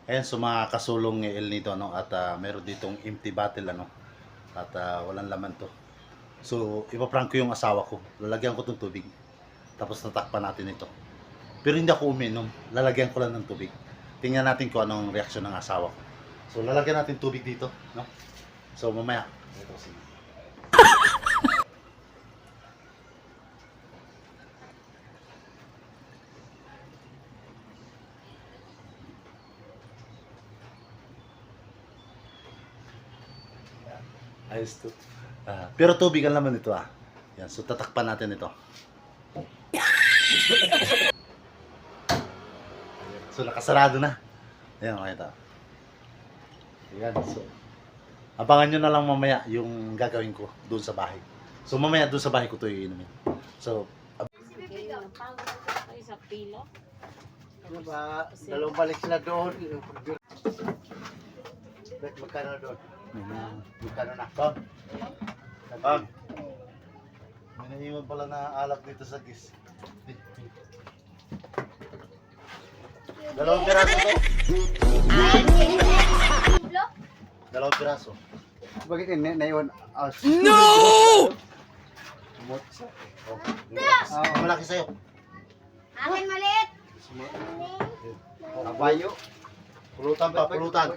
Ayan, so mga kasulong El nito, ano, at meron ditong empty bottle, ano, at walang laman to. So ipaprank ko yung asawa ko, lalagyan ko tong tubig, tapos tatakpan natin ito. Pero hindi ako uminom, lalagyan ko lang ng tubig. Tingnan natin kung anong reaksyon ng asawa ko. So lalagyan natin tubig dito, no? So mamaya ito, sige. Ayos to. Pero tubig ang laman nito, ah. Yan, so tatakpan natin ito. So nakasarado na. Ayan, makita. Ayan, so abangan nyo na lang mamaya yung gagawin ko doon sa bahay. So mamaya doon sa bahay ko ito iinumin. So, Sa pila. Ano ba? Dalawang balik sila doon. Bet magkano doon? Magkano na? Bob. Bob. May naiwan pala na alak dito sa gis. Dalawang piraso to. Dalawang piraso. Bakit yun? Naiwan? No! Malaki sa'yo. Akin maliit. Kabayo? Pulutan pa, pulutan.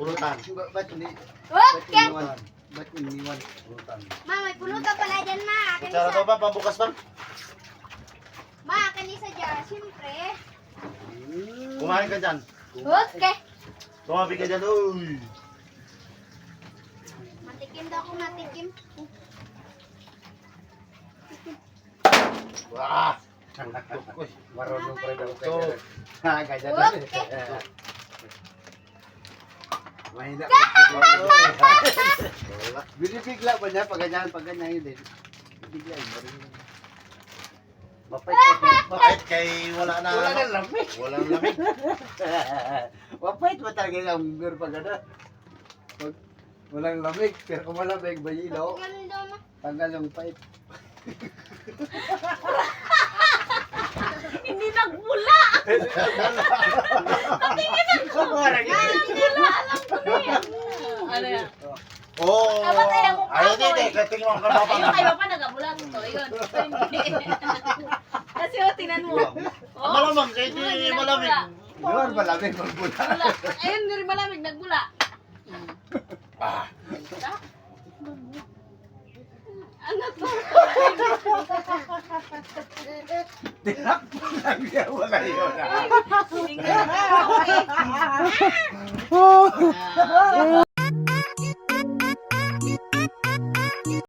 Ba't hindi? Huwag yan. Ba't iniwan? Pulutan. Ma, may pulutan pala dyan, ma. Akin Kutsara isa. daw ba? Pambukas ba? Ma, akin isa dyan. Siyempre. Kumain ka dyan. Okay. Tumabi ka dyan. Uy! Matikim daw ako, matikim. Wah! Marunong pa rin ako So, kaya. Ganyan Okay. din. Mahina. Binibigla pa niya pag ganyan yun din. Bibigla yun. Marunong. Bakit kay wala na Wala ano? nang lamig. Walang lamig. Mapait mo talaga ang beer pag ano. Pag walang lamig, pero kung malamig, bayilaw, Ganun daw, ma. tanggal yung pait. Hindi nagbula! Alam ko na yan. Ano yan? Oo. Dapat ayaw mo Ayaw kahoy. din eh. Kating mo ang kapapang. Ayun kayo pa nagabula. Totoo yun. Ito hindi. Kasi o, tinan mo. Oh, Malamang, kaya hindi malamig. Yun, malamig magbula. Bula. Ayun, hindi rin malamig. Nagbula. Ah. Ano to? Tinakbo lang niya, wala yun. Hindi nga. Okay.